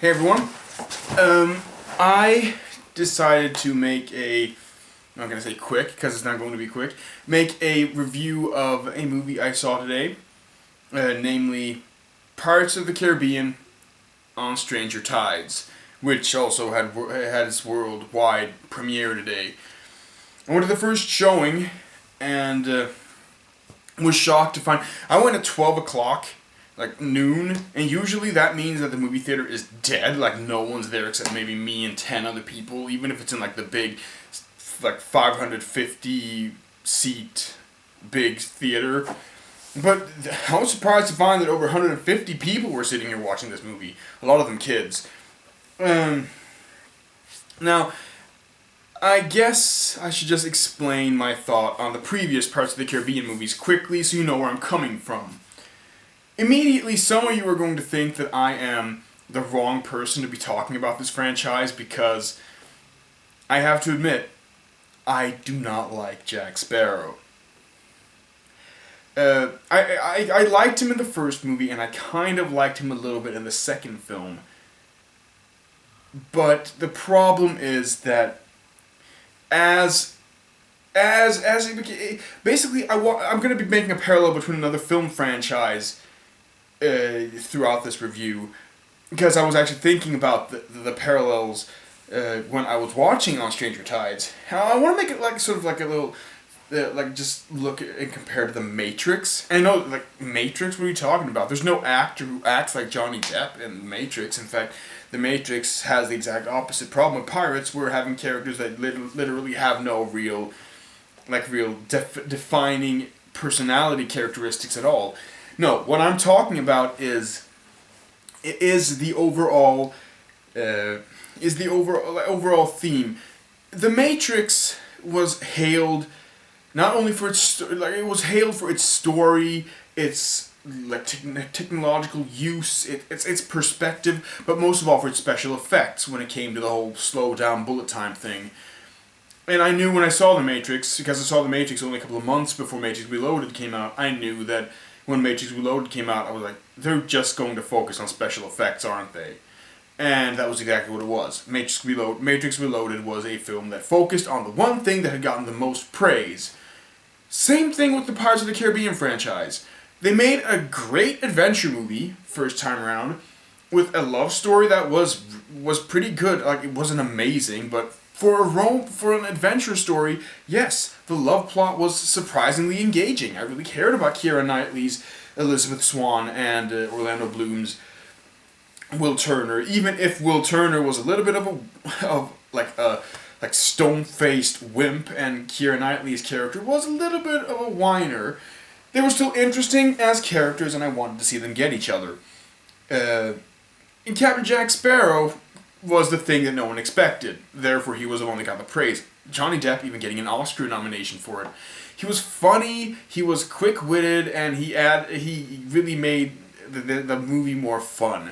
Hey everyone. I decided to make I'm not going to say quick because it's not going to be quick, make a review of a movie I saw today, namely Pirates of the Caribbean on Stranger Tides, which also had its worldwide premiere today. I went to the first showing and was shocked to find I went at 12 o'clock, like noon, and usually that means that the movie theater is dead, like no one's there except maybe me and 10 other people, even if it's in like the big, like 550 seat big theater. But I was surprised to find that over 150 people were sitting here watching this movie, a lot of them kids. Now, I guess I should just explain my thought on the previous Pirates of the Caribbean movies quickly so you know where I'm coming from. Immediately, some of you are going to think that I am the wrong person to be talking about this franchise because I have to admit, I do not like Jack Sparrow. I liked him in the first movie, and I kind of liked him a little bit in the second film. But the problem is that basically, I'm going to be making a parallel between another film franchise throughout this review, because I was actually thinking about the parallels when I was watching On Stranger Tides. I want to make it like sort of like a little, like just look and compare to The Matrix. And I know, like, Matrix, what are you talking about? There's no actor who acts like Johnny Depp in The Matrix. In fact, The Matrix has the exact opposite problem with pirates. We're having characters that literally have no real defining personality characteristics at all. No, what I'm talking about is the overall overall theme. The Matrix was hailed not only for its it was hailed for its story, its technological use, its perspective, but most of all for its special effects when it came to the whole slow down bullet time thing. And I knew when I saw The Matrix, because I saw The Matrix only a couple of months before Matrix Reloaded came out, I knew that when Matrix Reloaded came out, I was like, they're just going to focus on special effects, aren't they? And that was exactly what it was. Matrix Reloaded was a film that focused on the one thing that had gotten the most praise. Same thing with the Pirates of the Caribbean franchise. They made a great adventure movie, first time around, with a love story that was pretty good. Like, it wasn't amazing, but for an adventure story, yes, the love plot was surprisingly engaging. I really cared about Keira Knightley's Elizabeth Swann and Orlando Bloom's Will Turner, even if Will Turner was a little bit of stone-faced wimp, and Keira Knightley's character was a little bit of a whiner. They were still interesting as characters, and I wanted to see them get each other. And Captain Jack Sparrow was the thing that no one expected. Therefore, he was the one that got the praise. Johnny Depp even getting an Oscar nomination for it. He was funny, he was quick-witted, and he really made the movie more fun.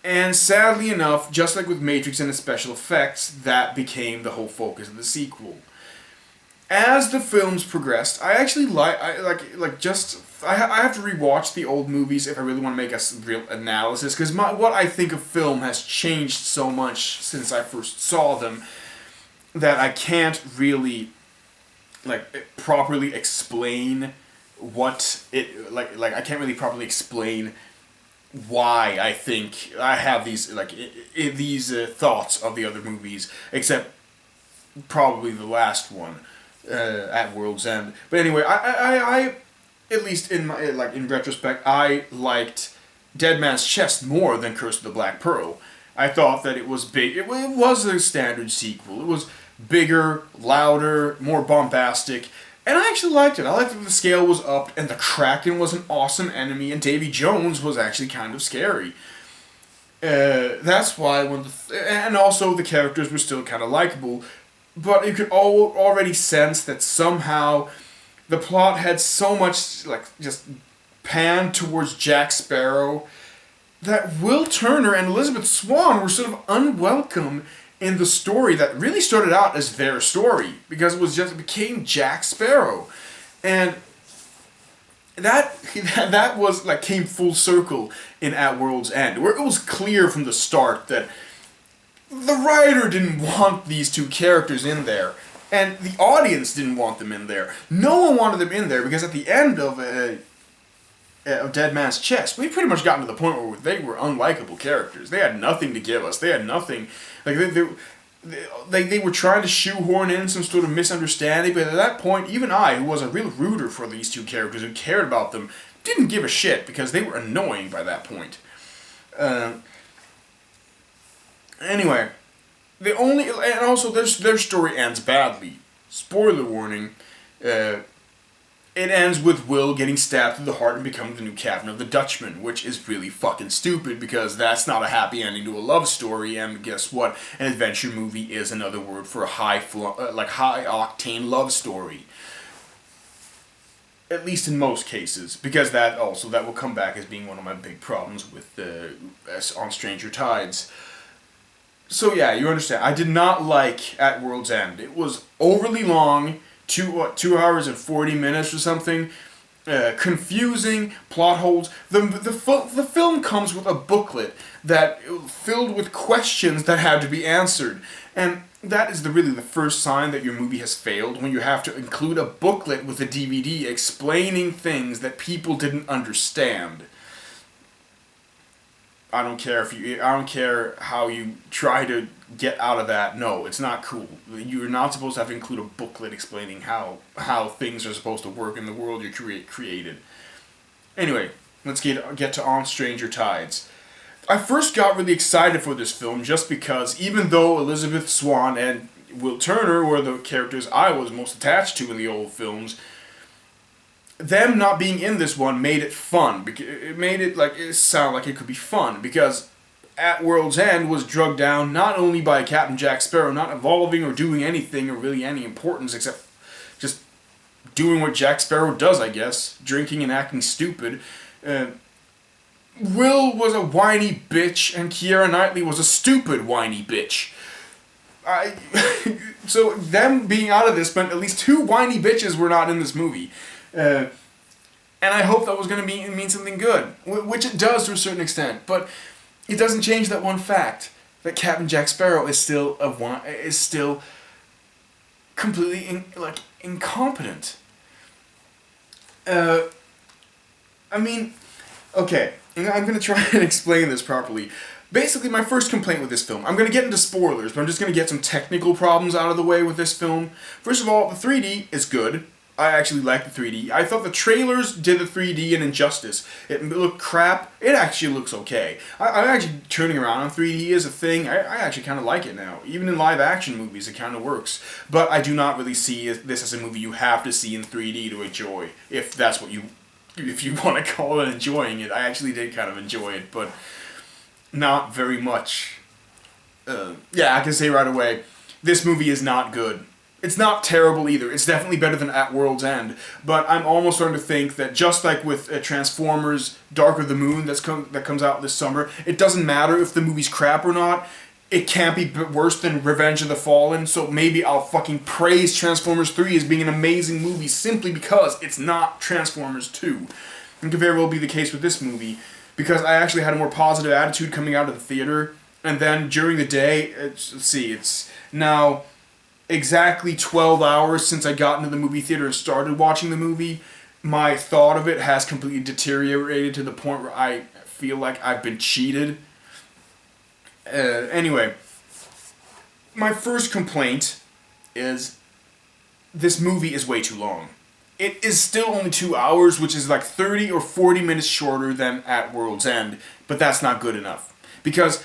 And sadly enough, just like with Matrix and its special effects, that became the whole focus of the sequel. As the films progressed, I actually I have to rewatch the old movies if I really want to make a real analysis, because what I think of film has changed so much since I first saw them that I can't really properly explain what it I can't really properly explain why I think I have these thoughts of the other movies, except probably the last one, at World's End. But anyway, I at least in my in retrospect, I liked Dead Man's Chest more than Curse of the Black Pearl. I thought that it was big. It was a standard sequel. It was bigger, louder, more bombastic. And I actually liked it. I liked that the scale was upped, and the Kraken was an awesome enemy, and Davy Jones was actually kind of scary. That's why and also the characters were still kind of likable, but you could already sense that somehow the plot had so much just panned towards Jack Sparrow that Will Turner and Elizabeth Swann were sort of unwelcome in the story that really started out as their story, because it became Jack Sparrow. And that that was like came full circle in At World's End, where it was clear from the start that the writer didn't want these two characters in there, and the audience didn't want them in there. No one wanted them in there because at the end of Dead Man's Chest, we pretty much gotten to the point where they were unlikable characters. They had nothing to give us. They had nothing. Like they were trying to shoehorn in some sort of misunderstanding, but at that point, even I, who was a real rooter for these two characters, who cared about them, didn't give a shit because they were annoying by that point. Anyway, and also their story ends badly. Spoiler warning. It ends with Will getting stabbed through the heart and becoming the new captain of the Dutchman, which is really fucking stupid because that's not a happy ending to a love story. And guess what? An adventure movie is another word for a high octane love story. At least in most cases, because that will come back as being one of my big problems with On Stranger Tides. So yeah, you understand. I did not like At World's End. It was overly long. 2 hours and 40 minutes or something. Confusing, plot holes. The film comes with a booklet that filled with questions that had to be answered. And that is really the first sign that your movie has failed, when you have to include a booklet with a DVD explaining things that people didn't understand. I don't care how you try to get out of that. No, it's not cool. You're not supposed to have to include a booklet explaining how things are supposed to work in the world you created. Anyway, let's get to On Stranger Tides. I first got really excited for this film just because even though Elizabeth Swann and Will Turner were the characters I was most attached to in the old films, them not being in this one made it fun. It made it sound like it could be fun, because At World's End was drugged down not only by Captain Jack Sparrow not evolving or doing anything or really any importance except just doing what Jack Sparrow does, I guess, drinking and acting stupid. Will was a whiny bitch and Keira Knightley was a stupid whiny bitch. So them being out of this meant at least 2 whiny bitches were not in this movie. And I hope that was going to mean something good, which it does to a certain extent, but it doesn't change that one fact that Captain Jack Sparrow is still completely incompetent. Okay, I'm going to try and explain this properly. Basically, my first complaint with this film, I'm going to get into spoilers, but I'm just going to get some technical problems out of the way with this film. First of all, the 3D is good. I actually like the 3D. I thought the trailers did the 3D an injustice. It looked crap. It actually looks okay. I'm actually turning around on 3D as a thing. I actually kind of like it now. Even in live action movies, it kind of works. But I do not really see this as a movie you have to see in 3D to enjoy. If that's what if you want to call it enjoying it. I actually did kind of enjoy it, but not very much. I can say right away, this movie is not good. It's not terrible either. It's definitely better than At World's End. But I'm almost starting to think that just like with Transformers Dark of the Moon that comes out this summer, it doesn't matter if the movie's crap or not. It can't be worse than Revenge of the Fallen, so maybe I'll fucking praise Transformers 3 as being an amazing movie simply because it's not Transformers 2. And could very well be the case with this movie, because I actually had a more positive attitude coming out of the theater, and then during the day, it's now exactly 12 hours since I got into the movie theater and started watching the movie. My thought of it has completely deteriorated to the point where I feel like I've been cheated. Anyway, my first complaint is this movie is way too long. It is still only 2 hours, which is like 30 or 40 minutes shorter than At World's End, but that's not good enough. Because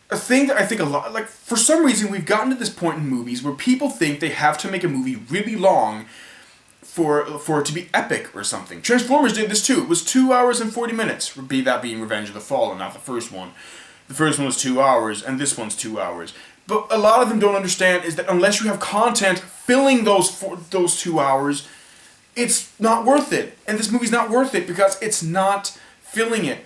a thing that I think a lot, for some reason we've gotten to this point in movies where people think they have to make a movie really long for it to be epic or something. Transformers did this too. It was 2 hours and 40 minutes, that being Revenge of the Fallen, not the first one. The first one was 2 hours, and this one's 2 hours. But a lot of them don't understand is that unless you have content filling those 2 hours, it's not worth it. And this movie's not worth it because it's not filling it.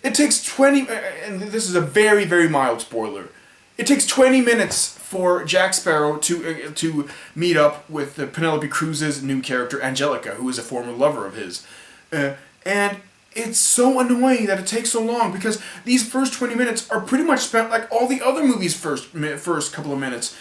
It takes 20, and this is a very, very mild spoiler. It takes 20 minutes for Jack Sparrow to meet up with Penelope Cruz's new character, Angelica, who is a former lover of his. And it's so annoying that it takes so long because these first 20 minutes are pretty much spent like all the other movies' first couple of minutes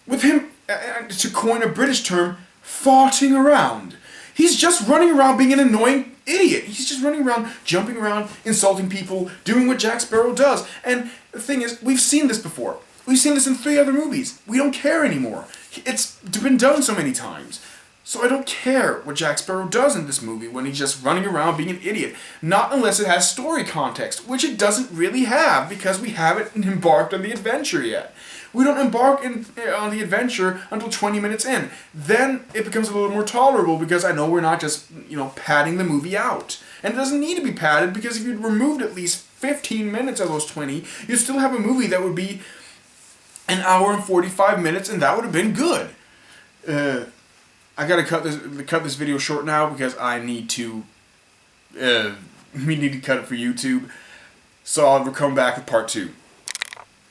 with him, to coin a British term, farting around. He's just running around being an annoying idiot. He's just running around, jumping around, insulting people, doing what Jack Sparrow does. And the thing is, we've seen this before. We've seen this in 3 other movies. We don't care anymore. It's been done so many times. So I don't care what Jack Sparrow does in this movie when he's just running around being an idiot. Not unless it has story context, which it doesn't really have because we haven't embarked on the adventure yet. We don't embark on the adventure until 20 minutes in. Then it becomes a little more tolerable because I know we're not just, padding the movie out. And it doesn't need to be padded because if you'd removed at least 15 minutes of those 20, you'd still have a movie that would be an hour and 45 minutes and that would have been good. I gotta cut this video short now because I need to we need to cut it for YouTube. So I'll come back with part 2.